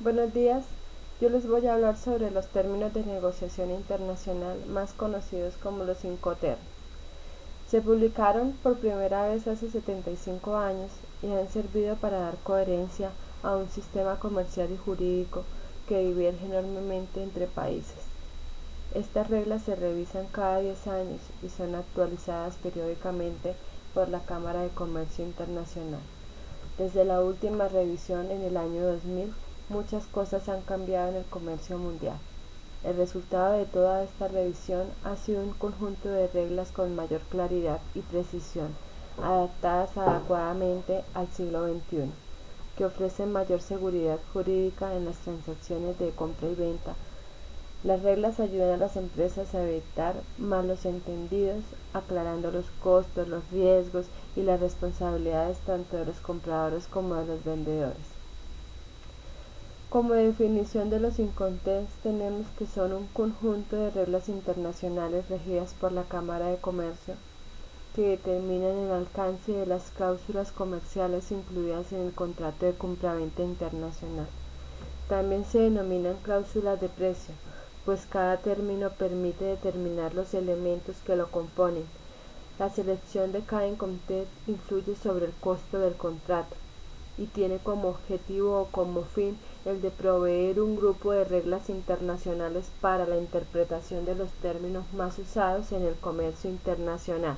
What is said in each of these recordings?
Buenos días, yo les voy a hablar sobre los términos de negociación internacional más conocidos como los Incoterms. Se publicaron por primera vez hace 75 años y han servido para dar coherencia a un sistema comercial y jurídico que diverge enormemente entre países. Estas reglas se revisan cada 10 años y son actualizadas periódicamente por la Cámara de Comercio Internacional. Desde la última revisión en el año 2000, muchas cosas han cambiado en el comercio mundial. El resultado de toda esta revisión ha sido un conjunto de reglas con mayor claridad y precisión, adaptadas adecuadamente al siglo XXI, que ofrecen mayor seguridad jurídica en las transacciones de compra y venta. Las reglas ayudan a las empresas a evitar malos entendidos, aclarando los costos, los riesgos y las responsabilidades tanto de los compradores como de los vendedores. Como definición de los Incoterms tenemos que son un conjunto de reglas internacionales regidas por la Cámara de Comercio que determinan el alcance de las cláusulas comerciales incluidas en el contrato de compraventa internacional. También se denominan cláusulas de precio, pues cada término permite determinar los elementos que lo componen. La selección de cada Incoterm influye sobre el costo del contrato y tiene como objetivo o como fin el de proveer un grupo de reglas internacionales para la interpretación de los términos más usados en el comercio internacional.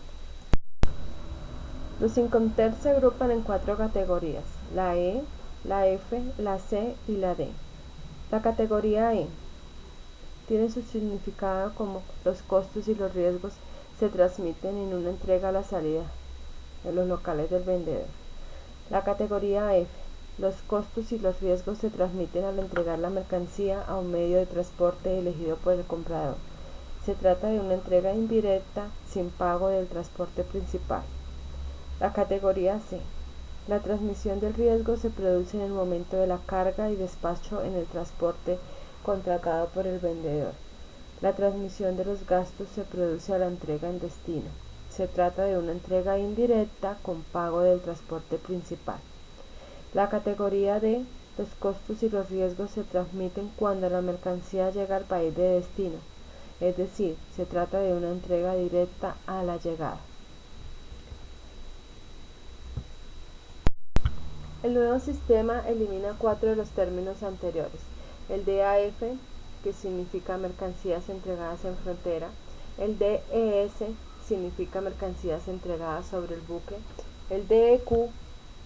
Los Incoterms se agrupan en 4 categorías: la E, la F, la C y la D. La categoría E tiene su significado como los costos y los riesgos se transmiten en una entrega a la salida de los locales del vendedor. La categoría F. Los costos y los riesgos se transmiten al entregar la mercancía a un medio de transporte elegido por el comprador. Se trata de una entrega indirecta sin pago del transporte principal. La categoría C. La transmisión del riesgo se produce en el momento de la carga y despacho en el transporte contratado por el vendedor. La transmisión de los gastos se produce a la entrega en destino. Se trata de una entrega indirecta con pago del transporte principal. La categoría D. Los costos y los riesgos se transmiten cuando la mercancía llega al país de destino, es decir, se trata de una entrega directa a la llegada. El nuevo sistema elimina 4 de los términos anteriores: el DAF, que significa mercancías entregadas en frontera; el DES significa mercancías entregadas sobre el buque; el DEQ,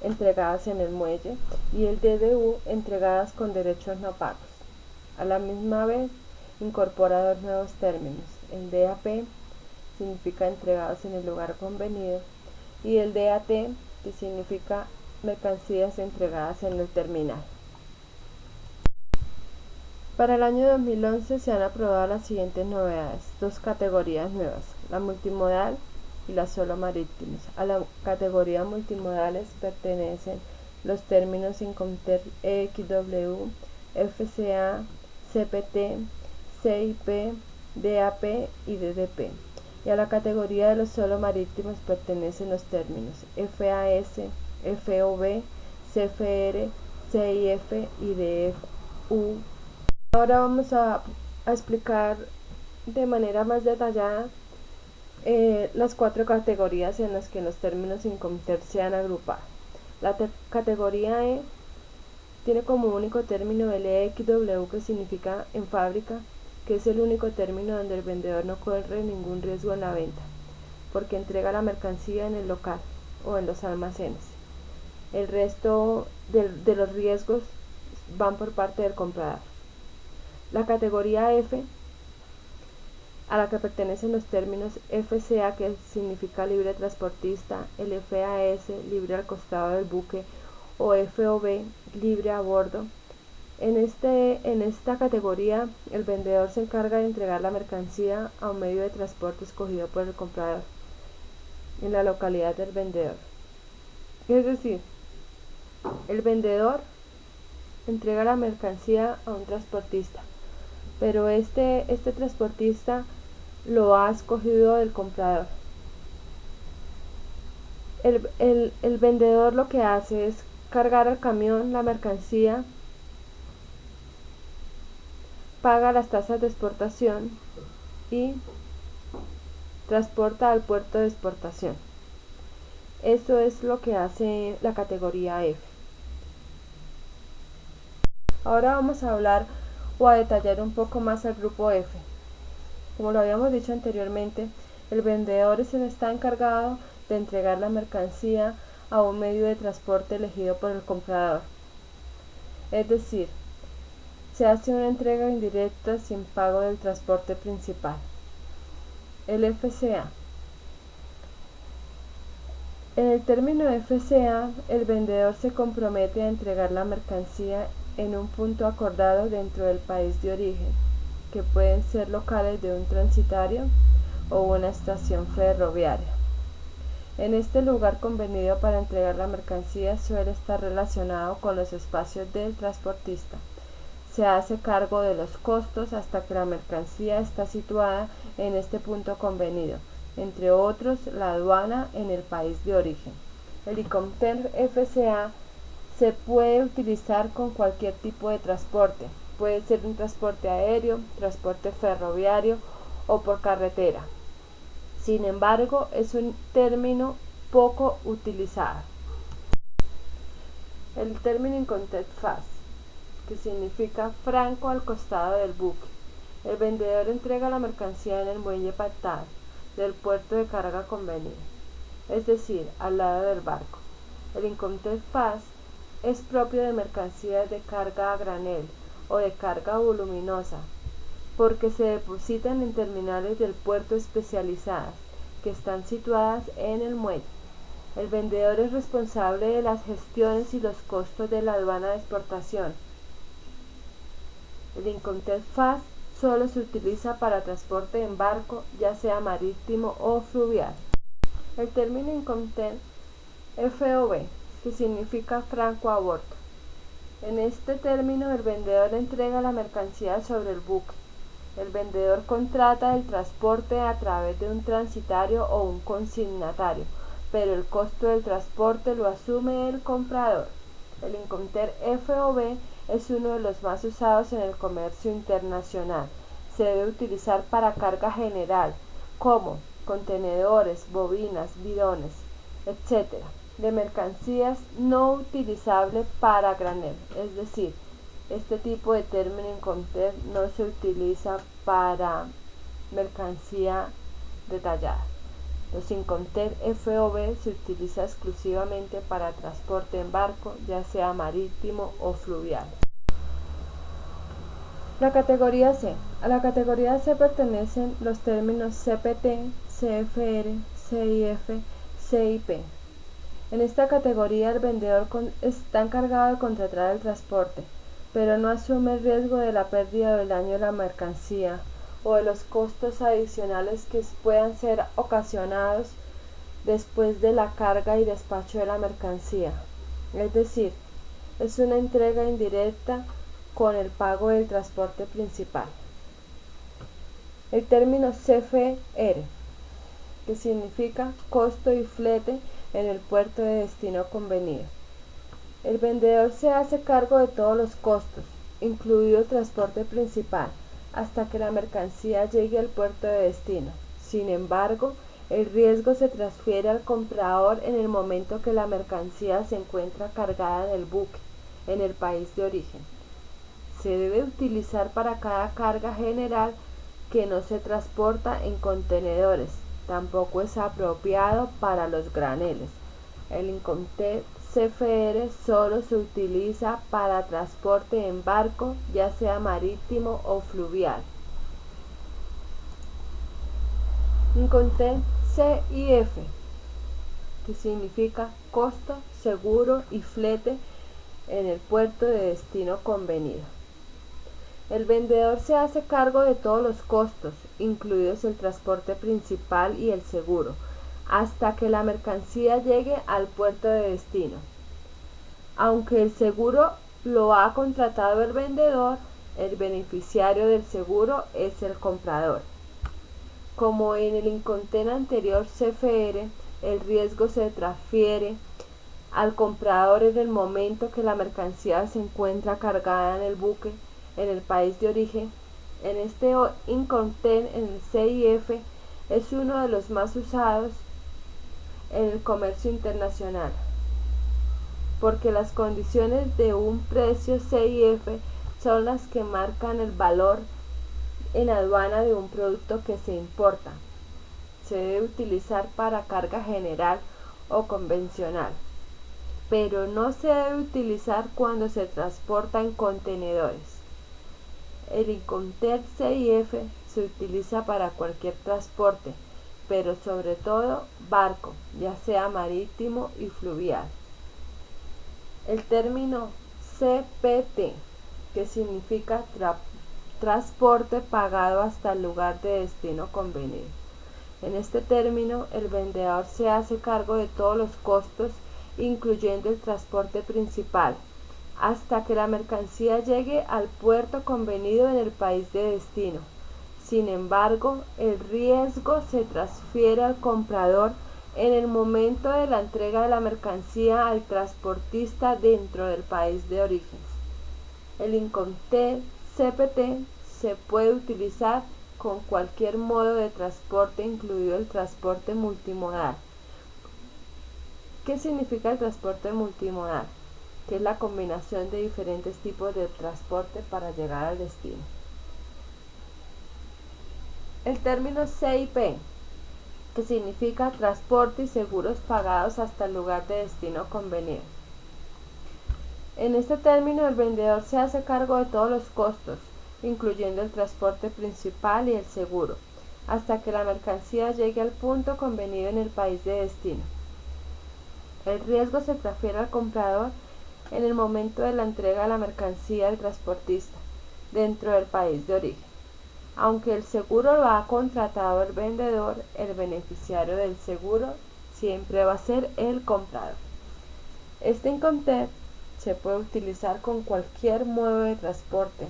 entregadas en el muelle; y el DDU, entregadas con derechos no pagos. A la misma vez, incorpora 2 nuevos términos: el DAP, significa entregados en el lugar convenido; y el DAT, que significa mercancías entregadas en el terminal. Para el año 2011 se han aprobado las siguientes novedades: 2 categorías nuevas, la multimodal y la solo marítimos. A la categoría multimodales pertenecen los términos Incoterm EXW, FCA, CPT, CIP, DAP y DDP. Y a la categoría de los solo marítimos pertenecen los términos FAS, FOB, CFR, CIF y DFU. Ahora vamos a explicar de manera más detallada las 4 categorías en las que los términos Incoterm se han agrupado. La categoría E tiene como único término el EXW, que significa en fábrica, que es el único término donde el vendedor no corre ningún riesgo en la venta, porque entrega la mercancía en el local o en los almacenes. El resto de los riesgos van por parte del comprador. La categoría F, a la que pertenecen los términos FCA, que significa libre transportista; el FAS, libre al costado del buque; o FOB, libre a bordo. En esta categoría, el vendedor se encarga de entregar la mercancía a un medio de transporte escogido por el comprador en la localidad del vendedor. Es decir, el vendedor entrega la mercancía a un transportista, pero este transportista lo ha escogido el comprador. El vendedor lo que hace es cargar al camión la mercancía paga las tasas de exportación y transporta al puerto de exportación. Eso es lo que hace la categoría F. Ahora vamos a hablar o a detallar un poco más al grupo F. Como lo habíamos dicho anteriormente, el vendedor es el que está encargado de entregar la mercancía a un medio de transporte elegido por el comprador. Es decir, se hace una entrega indirecta sin pago del transporte principal. El FCA. En el término FCA, el vendedor se compromete a entregar la mercancía en un punto acordado dentro del país de origen, que pueden ser locales de un transitario o una estación ferroviaria. En este lugar convenido para entregar la mercancía suele estar relacionado con los espacios del transportista. Se hace cargo de los costos hasta que la mercancía está situada en este punto convenido, entre otros la aduana en el país de origen. El Incoterm FCA se puede utilizar con cualquier tipo de transporte, puede ser un transporte aéreo, transporte ferroviario o por carretera. Sin embargo, es un término poco utilizado. El término Incoterm FAS, que significa franco al costado del buque. El vendedor entrega la mercancía en el muelle pactado del puerto de carga convenido, es decir, al lado del barco. El Incoterm FAS es propio de mercancías de carga a granel o de carga voluminosa, porque se depositan en terminales del puerto especializadas que están situadas en el muelle. El vendedor es responsable de las gestiones y los costos de la aduana de exportación. El Incoterm FAS solo se utiliza para transporte en barco, ya sea marítimo o fluvial. El término Incoterm FOB, que significa franco a bordo. En este término, el vendedor entrega la mercancía sobre el buque. El vendedor contrata el transporte a través de un transitario o un consignatario, pero el costo del transporte lo asume el comprador. El Incoterm FOB es uno de los más usados en el comercio internacional. Se debe utilizar para carga general, como contenedores, bobinas, bidones, etc., de mercancías no utilizable para granel. Es decir, este tipo de término Incoterm no se utiliza para mercancía detallada. Los Incoterm FOB se utiliza exclusivamente para transporte en barco, ya sea marítimo o fluvial. La categoría C. A la categoría C pertenecen los términos CPT, CFR, CIF, CIP. En esta categoría el vendedor está encargado de contratar el transporte, pero no asume el riesgo de la pérdida o del daño de la mercancía o de los costos adicionales que puedan ser ocasionados después de la carga y despacho de la mercancía. Es decir, es una entrega indirecta con el pago del transporte principal. El término CFR, que significa costo y flete en el puerto de destino convenido. El vendedor se hace cargo de todos los costos, incluido el transporte principal, hasta que la mercancía llegue al puerto de destino. Sin embargo, el riesgo se transfiere al comprador en el momento que la mercancía se encuentra cargada en el buque, en el país de origen. Se debe utilizar para cada carga general que no se transporta en contenedores. Tampoco es apropiado para los graneles. El Incoterm CFR solo se utiliza para transporte en barco, ya sea marítimo o fluvial. Incoterm CIF, que significa costo, seguro y flete en el puerto de destino convenido. El vendedor se hace cargo de todos los costos, incluidos el transporte principal y el seguro, hasta que la mercancía llegue al puerto de destino. Aunque el seguro lo ha contratado el vendedor, el beneficiario del seguro es el comprador. Como en el Incoterm anterior CFR, el riesgo se transfiere al comprador en el momento que la mercancía se encuentra cargada en el buque en el país de origen. En este Incoterm, en el CIF, es uno de los más usados en el comercio internacional, porque las condiciones de un precio CIF son las que marcan el valor en aduana de un producto que se importa. Se debe utilizar para carga general o convencional, pero no se debe utilizar cuando se transporta en contenedores. El Incoterm CIF se utiliza para cualquier transporte, pero sobre todo barco, ya sea marítimo y fluvial. El término CPT, que significa transporte pagado hasta el lugar de destino convenido. En este término, el vendedor se hace cargo de todos los costos, incluyendo el transporte principal, hasta que la mercancía llegue al puerto convenido en el país de destino. Sin embargo, el riesgo se transfiere al comprador en el momento de la entrega de la mercancía al transportista dentro del país de origen. El Incoterm CPT se puede utilizar con cualquier modo de transporte, incluido el transporte multimodal. ¿Qué significa el transporte multimodal? Que es la combinación de diferentes tipos de transporte para llegar al destino. El término CIP, que significa transporte y seguros pagados hasta el lugar de destino convenido. En este término, el vendedor se hace cargo de todos los costos, incluyendo el transporte principal y el seguro, hasta que la mercancía llegue al punto convenido en el país de destino. El riesgo se transfiere al comprador en el momento de la entrega de la mercancía al transportista dentro del país de origen. Aunque el seguro lo ha contratado el vendedor, el beneficiario del seguro siempre va a ser el comprador. Este Incoterm se puede utilizar con cualquier modo de transporte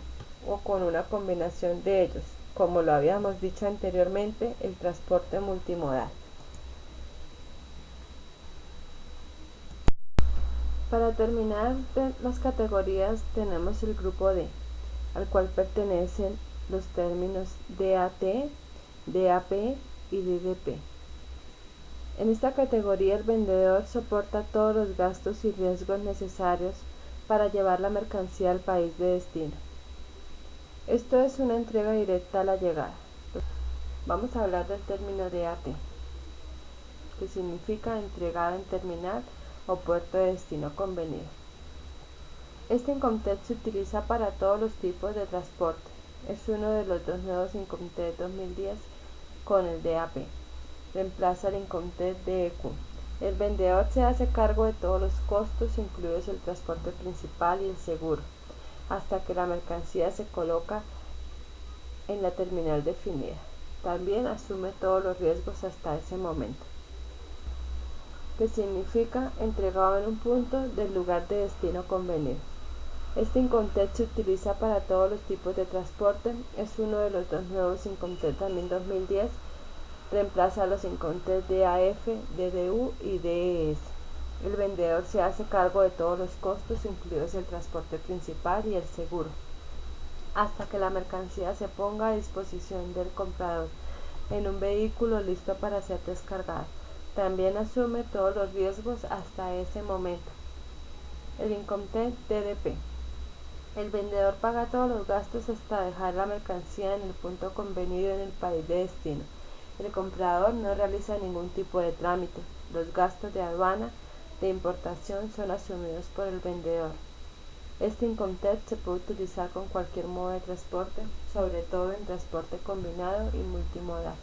o con una combinación de ellos, como lo habíamos dicho anteriormente, el transporte multimodal. Para terminar las categorías tenemos el grupo D, al cual pertenecen los términos DAT, DAP y DDP. En esta categoría el vendedor soporta todos los gastos y riesgos necesarios para llevar la mercancía al país de destino. Esto es una entrega directa a la llegada. Vamos a hablar del término DAT, que significa entregada en terminal o puerto de destino convenido. Este Incoterm se utiliza para todos los tipos de transporte. Es uno de los dos nuevos Incoterm 2010 con el DAP. Reemplaza el Incoterm DEQ. El vendedor se hace cargo de todos los costos, incluidos el transporte principal y el seguro, hasta que la mercancía se coloca en la terminal definida. También asume todos los riesgos hasta ese momento, que significa entregado en un punto del lugar de destino convenido. Este Incoterm se utiliza para todos los tipos de transporte. Es uno de los dos nuevos Incoterm también 2010. Reemplaza a los Incoterm DAF, DDU y DES. El vendedor se hace cargo de todos los costos, incluidos el transporte principal y el seguro, hasta que la mercancía se ponga a disposición del comprador en un vehículo listo para ser descargado. También asume todos los riesgos hasta ese momento. El Incoterm DDP. El vendedor paga todos los gastos hasta dejar la mercancía en el punto convenido en el país de destino. El comprador no realiza ningún tipo de trámite. Los gastos de aduana de importación son asumidos por el vendedor. Este Incoterm se puede utilizar con cualquier modo de transporte, sobre todo en transporte combinado y multimodal.